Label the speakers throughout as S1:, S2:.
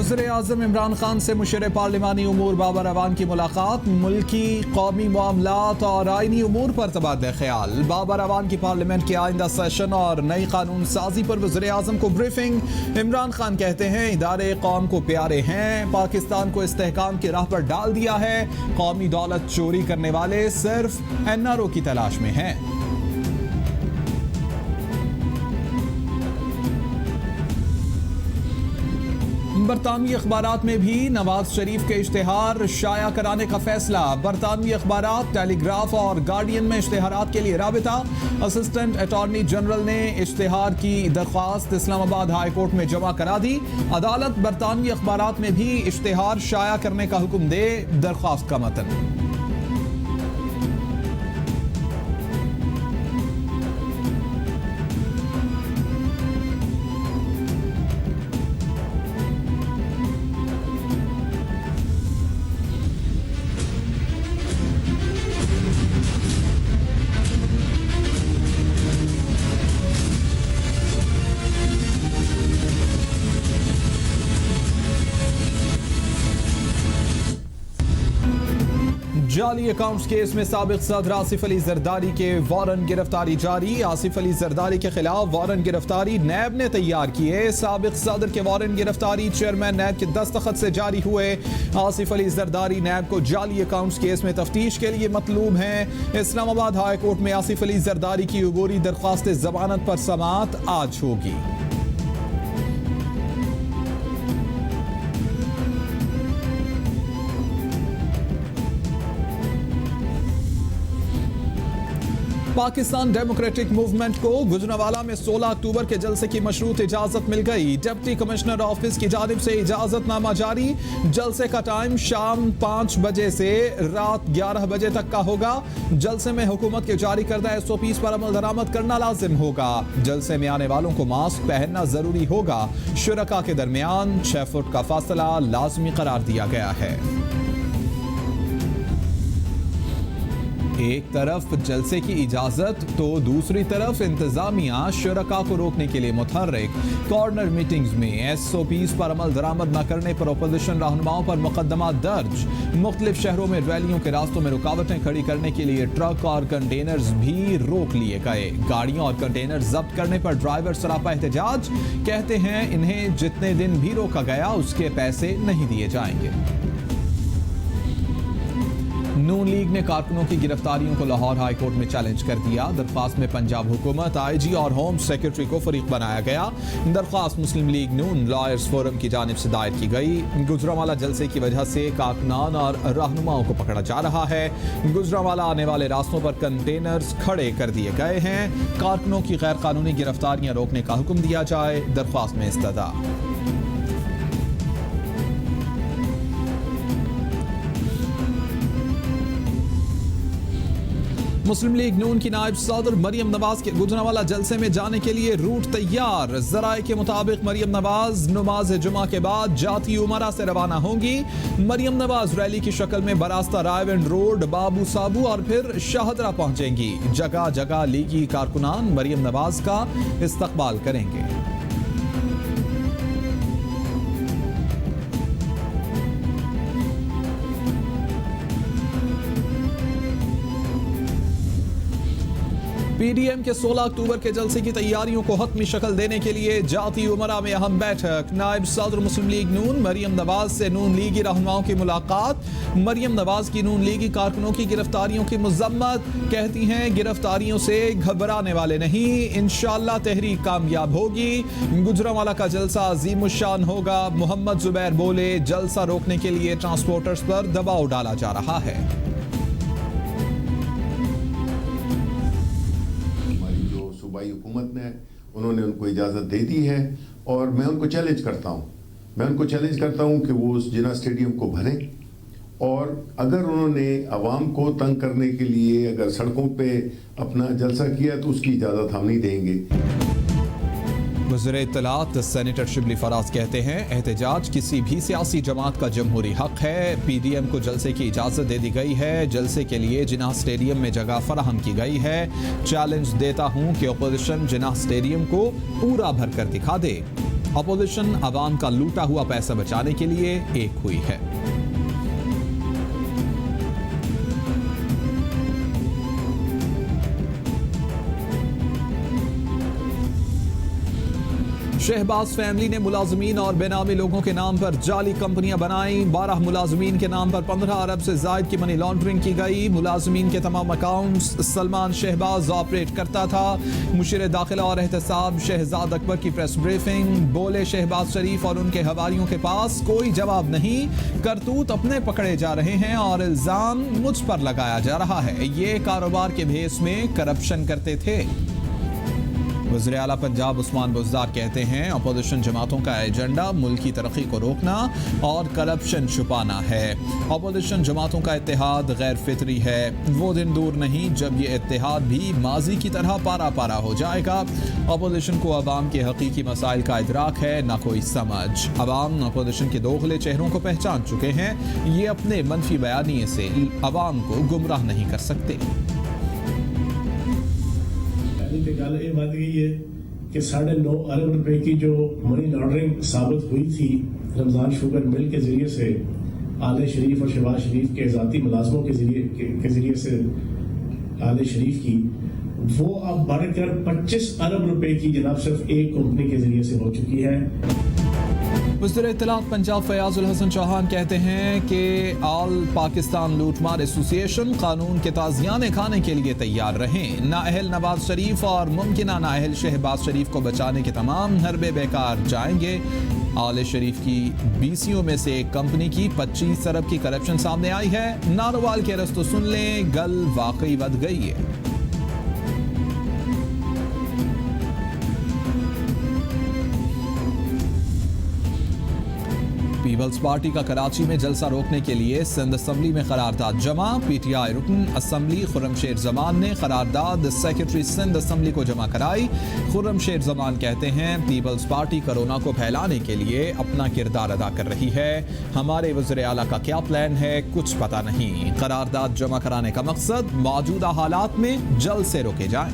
S1: वज़ीर-ए-आज़म इमरान खान से मुशीर पार्लिमानी उमूर बाबर अवान की मुलाकात। मुल्की कौमी मामलात और आइनी उमूर पर तबादला ख्याल। बाबर अवान की पार्लियामेंट के आइंदा सेशन और नई कानून साजी पर वज़ीर-ए-आज़म को ब्रीफिंग। इमरान खान कहते हैं इदारे कौम को प्यारे हैं, पाकिस्तान को इस्तेहकाम की राह पर डाल दिया है। कौमी दौलत चोरी करने वाले सिर्फ NRO की तलाश में हैं। बरतानवी अखबारात में भी नवाज शरीफ के इश्तेहार शाया कराने का फैसला। बरतानवी अखबारात, टेलीग्राफ और गार्डियन में इश्तेहारात के लिए राबिता। असिस्टेंट अटॉर्नी जनरल ने इश्तेहार की दरख्वास्त इस्लामाबाद हाई कोर्ट में जमा करा दी। अदालत बरतानवी अखबारात में भी इश्तेहार शाया करने का हुक्म दे। दरख्वास्त का मतन। जाली अकाउंट्स केस में साबिक सदर आसिफ अली जरदारी के वारंट गिरफ्तारी जारी। आसिफ अली जरदारी के खिलाफ वारंट गिरफ्तारी नैब ने तैयार किए। साबिक सदर के वारंट गिरफ्तारी चेयरमैन नैब के दस्तखत से जारी हुए। आसिफ अली जरदारी नैब को जाली अकाउंट्स केस में तफ्तीश के लिए मतलूब हैं। इस्लामाबाद हाई कोर्ट में आसिफ अली जरदारी की अबूरी दरख्वास्त जमानत पर समाअत आज होगी। पाकिस्तान डेमोक्रेटिक मूवमेंट को गुजरांवाला में 16 अक्टूबर के जलसे की मशरूत इजाजत मिल गई। डिप्टी कमिश्नर ऑफिस की जानिब से इजाजतनामा जारी। जलसे का टाइम शाम 5 बजे से रात 11 बजे तक का होगा। जलसे में हुकूमत के जारी करदा SOPs पर अमल दरामद करना लाजिम होगा। जलसे में आने वालों को मास्क पहनना जरूरी होगा। शुरका के दरमियान 6 फुट का फासला लाजमी करार दिया गया है। एक तरफ जलसे की इजाजत तो दूसरी तरफ इंतजामिया शुरका को रोकने के लिए मुतहर्रिक। कॉर्नर मीटिंग्स में SOPs पर अमल दरामद न करने पर अपोजिशन रहनुमाओं पर मुकदमा दर्ज। मुख्तलिफ शहरों में रैलियों के रास्तों में रुकावटें खड़ी करने के लिए ट्रक और कंटेनर्स भी रोक लिए गए। गाड़ियों और कंटेनर जब्त करने पर ड्राइवर सरापा एहतजाज। कहते हैं इन्हें जितने दिन भी रोका गया उसके पैसे नहीं दिए जाएंगे। नून लीग ने कारकुनों की गिरफ्तारियों को लाहौर हाई कोर्ट में चैलेंज कर दिया। दरख्वास्त में पंजाब हुकूमत, IG और होम सेक्रेटरी को फरीक बनाया गया। दरख्वास्त मुस्लिम लीग नून लॉयर्स फोरम की जानिब से दायर की गई। गुजरांवाला जलसे की वजह से कारकुनान और रहनुमाओं को पकड़ा जा रहा है। गुजरांवाला आने वाले रास्तों पर कंटेनर्स खड़े कर दिए गए हैं। कारकुनों की गैर कानूनी गिरफ्तारियां रोकने का हुक्म दिया जाए। दरख्वास्त में इस्तदा। मुस्लिम लीग नून की नायब सदर मरियम नवाज के गुजरांवाला जलसे में जाने के लिए रूट तैयार। जराए के मुताबिक मरियम नवाज नमाज जुमा के बाद जाती उमरा से रवाना होंगी। मरियम नवाज रैली की शक्ल में बरास्ता रायविंड रोड, बाबू साबू और फिर शाहदरा पहुंचेंगी। जगह जगह लीगी कारकुनान मरियम नवाज का इस्तकबाल करेंगे। PDM के 16 अक्टूबर के जलसे की तैयारियों को हतमी शक्ल देने के लिए जाती उमरा में अहम बैठक। नायब सदर मुस्लिम लीग नून मरियम नवाज से नून लीगी रहनुमाओं की मुलाकात। मरियम नवाज की नून लीगी कारकुनों की गिरफ्तारियों की मजम्मत। कहती हैं गिरफ्तारियों से घबराने वाले नहीं, इंशाअल्लाह तहरीक कामयाब होगी। गुजरांवाला का जलसा अजीमुशान होगा। मोहम्मद जुबैर बोले जलसा रोकने के लिए ट्रांसपोर्टर्स पर दबाव डाला जा रहा है।
S2: सूबाई हुकूमत ने उन्होंने उनको इजाज़त दे दी है और मैं उनको चैलेंज करता हूँ कि वो उस जिना स्टेडियम को भरें। और अगर उन्होंने आवाम को तंग करने के लिए अगर सड़कों पे अपना जलसा किया तो उसकी इजाज़त हम नहीं देंगे।
S1: वज़ीर इत्तलात सेनेटर शिबली फराज कहते हैं एहतजाज किसी भी सियासी जमात का जमहूरी हक है। PDM को जलसे की इजाज़त दे दी गई है। जलसे के लिए जिनाह स्टेडियम में जगह फराहम की गई है। चैलेंज देता हूं कि अपोजिशन जिनाह स्टेडियम को पूरा भर कर दिखा दे। अपोजिशन अवाम का लूटा हुआ पैसा बचाने के लिए एक हुई है। शहबाज फैमिली ने मुलाजमीन और बेनामी लोगों के नाम पर जाली कंपनियां बनाई। 12 मुलाजमीन के नाम पर 15 अरब से जायद की मनी लॉन्ड्रिंग की गई। मुलाजमीन के तमाम अकाउंट्स सलमान शहबाज ऑपरेट करता था। मुशीर दाखिला और एहतसाब शहजाद अकबर की प्रेस ब्रीफिंग। बोले शहबाज शरीफ और उनके हवारियों के पास कोई जवाब नहीं, करतूत अपने पकड़े जा रहे हैं और इल्जाम मुझ पर लगाया जा रहा है। ये कारोबार के भेस में करप्शन करते थे। वज़ीर आला पंजाब उस्मान बुज़दार कहते हैं अपोजिशन जमातों का एजेंडा मुल्क की तरक्की को रोकना और करप्शन छुपाना है। अपोजिशन जमातों का इत्तेहाद गैर फितरी है। वो दिन दूर नहीं जब ये इत्तेहाद भी माजी की तरह पारा पारा हो जाएगा। अपोजिशन को अवाम के हकीकी मसाइल का इदराक है, ना कोई समझ। अवाम अपोजिशन के दोगले चेहरों को पहचान चुके हैं। ये अपने मनफी बयानिए से अवाम को गुमराह नहीं कर सकते।
S3: गल ये बन गई है कि 9.5 अरब रुपए की जो मनी लॉन्ड्रिंग साबित हुई थी रमजान शुगर मिल के जरिए से आले शरीफ और शहबाज शरीफ के ज़ाती मुलाजमों के जरिए से आले शरीफ की, वो अब बढ़कर 25 अरब रुपए की जनाब सिर्फ एक कंपनी के जरिए से हो चुकी है।
S1: वज़ीर इत्तलात पंजाब फयाजुल हसन चौहान कहते हैं कि ऑल पाकिस्तान लूटमार एसोसिएशन कानून के ताज़ियाने खाने के लिए तैयार रहें। नाअहल नवाज शरीफ और मुमकिन नाअहल शहबाज शरीफ को बचाने के तमाम हरबे बेकार जाएंगे। आले शरीफ की बीसियों में से एक कंपनी की 25 अरब की करप्शन सामने आई है। नारोवाल के रस्तों सुन लें, गल वाकई बद गई है। पीपल्स पार्टी का कराची में जलसा रोकने के लिए सिंध असम्बली में करारदाद जमा। पीटीआई रुकन असम्बली खुर्रमशेर जमान ने करारदाद सेक्रेटरी सिंध असम्बली को जमा कराई। खुर्रमशेर जमान कहते हैं पीपल्स पार्टी कोरोना को फैलाने के लिए अपना किरदार अदा कर रही है। हमारे वज़ीर आला का क्या प्लान है कुछ पता नहीं। करारदाद जमा कराने का मकसद मौजूदा हालात में जल्द से रोके जाएं।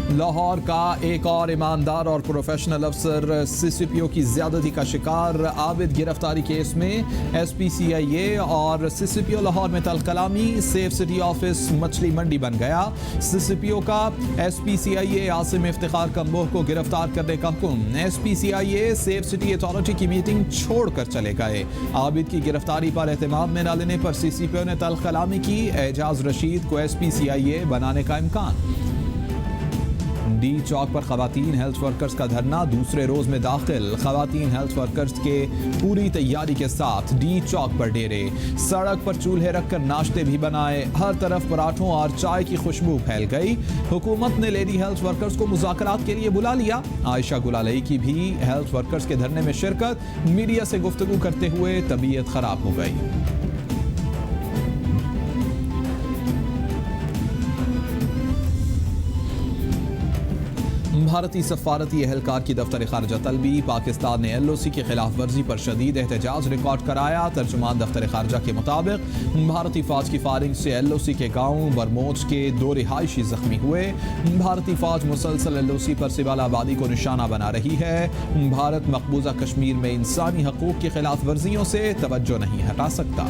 S1: लाहौर का एक और ईमानदार और प्रोफेशनल अफसर सीसीपीओ की ज्यादती का शिकार। आबिद गिरफ्तारी केस में एसपीसीआईए और सीसीपीओ लाहौर में तलकलामी। सेफ सिटी ऑफिस मछली मंडी बन गया। सीसीपीओ का एसपीसीआईए आसिम इफ्तिखार कम्बोह को गिरफ्तार करने का हुक्म। एसपीसीआईए सेफ सिटी अथॉरिटी की मीटिंग छोड़कर चले गए। आबिद की गिरफ्तारी पर एहतमाद में न लेने पर सीसीपीओ ने तलकलामी की। एजाज रशीद को एसपीसीआईए बनाने का इम्कान। डी चौक पर खवातीन हेल्थ वर्कर्स का धरना दूसरे रोज में दाखिल। खवातीन हेल्थ वर्कर्स के पूरी तैयारी के साथ डी चौक पर डेरे। सड़क पर चूल्हे रखकर नाश्ते भी बनाए। हर तरफ पराठों और चाय की खुशबू फैल गई। हुकूमत ने लेडी हेल्थ वर्कर्स को मुज़ाकरात के लिए बुला लिया। आयशा गुलालई की भी हेल्थ वर्कर्स के धरने में शिरकत। मीडिया से गुफ्तगू करते हुए तबीयत खराब हो गई। भारतीय सफारती एहलकार की दफ्तर खारजा तलबी। पाकिस्तान ने LOC की खिलाफ वर्जी पर शदीद एहतजाज रिकॉर्ड कराया। तर्जुमान दफ्तर खारजा के मुताबिक भारतीय फौज की फायरिंग से LOC के गाँव बरमोच के 2 रिहायशी जख्मी हुए। भारतीय फौज मुसलसल LOC पर सिविल आबादी को निशाना बना रही है। भारत मकबूजा कश्मीर में इंसानी हकूक की खिलाफ वर्जियों से तवज्जो नहीं हटा सकता।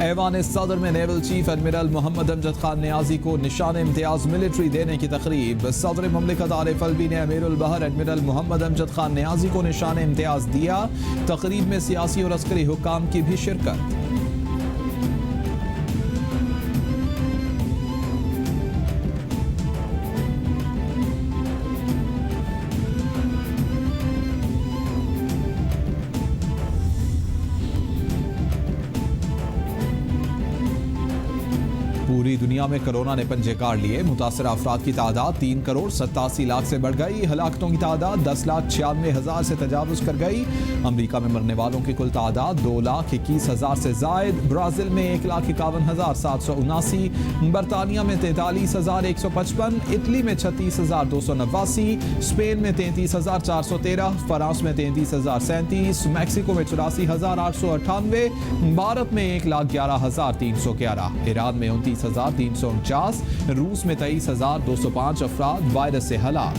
S1: ऐवान सदर में naval chief admiral Mohammad Amjad Khan Niazi को निशान इम्तियाज मिलिट्री देने की तकरीब। सदर ममलिकत आरिफ अलवी ने अमीरुल बहर एडमिरल मोहम्मद अमजद खान नियाजी को निशान इम्तियाज दिया। तकरीब में सियासी और अस्करी हुक्काम की भी शिरकत। पूरी दुनिया में कोरोना ने पंजे काट लिए। मुतासर अफराद की तादाद 3 करोड़ 87 लाख से बढ़ गई। हलाकतों की तादाद 10,96,000 से तजावुज कर गई। अमरीका में मरने वालों की कुल तादाद 2,21,000 से जायद। ब्राजील में 1,51,779। बरतानिया में 43,155। इटली में 36,289। स्पेन में 33,413। फ्रांस में 33,037। मैक्सिको में 84,898। भारत में 1,11,311। ईरान में 29,349। रूस में 23,205 अफराद वायरस से हलाक।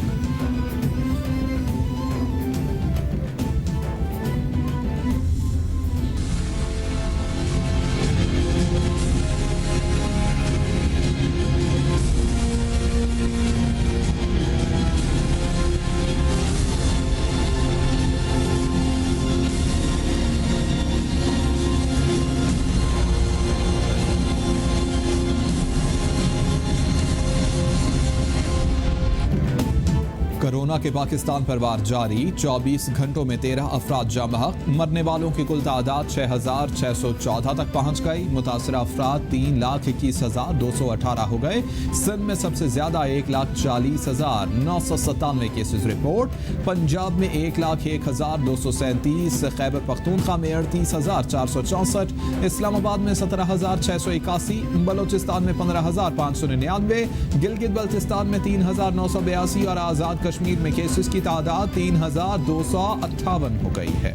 S1: कोरोना के पाकिस्तान पर वार जारी। 24 घंटों में 13 अफराद जाँ बहक। मरने वालों की कुल तादाद 6,614 तक पहुंच गई। मुतासर अफराद 3,21,218 हो गए। सिंध में सबसे ज्यादा 1,40,997 केसेस रिपोर्ट। पंजाब में 1,01,237। खैबर पख्तूनख्वा में 38,464। इस्लामाबाद में 17,681। बलोचिस्तान में 15,599। गिलगित बल्तिस्तान में 3,982 और आजाद कश्मीर में केसेस की तादाद 3,258 हो गई है।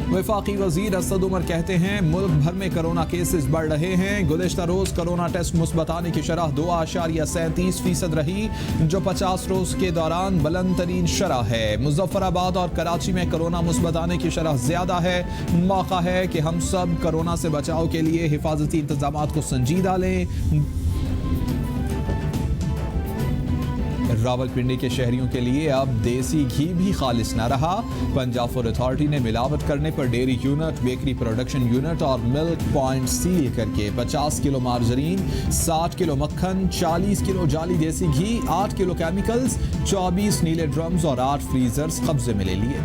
S1: वफाकी वजीर असद उमर कहते हैं मुल्क भर में कोरोना केसेस बढ़ रहे हैं। गुज़िश्ता रोज कोरोना टेस्ट मुस्बत आने की शरह 2.37% रही, जो 50 रोज के दौरान बुलंद तरीन शरह है। मुजफ्फराबाद और कराची में कोरोना मुस्बत आने की शरह ज्यादा है। मौका है कि हम सब कोरोना से बचाव के लिए हिफाजती इंतजामात को संजीदा लें। रावलपिंडी के शहरियों के लिए अब देसी घी भी खालिस न रहा। पंजाब फूड अथॉरिटी ने मिलावट करने पर dairy unit, bakery production unit और मिल्क पॉइंट सील करके 50 किलो मार्जरीन, 60 किलो मक्खन, 40 किलो जाली देसी घी, 8 किलो केमिकल्स, 24 नीले ड्रम्स और 8 फ्रीजर्स कब्जे में ले लिए।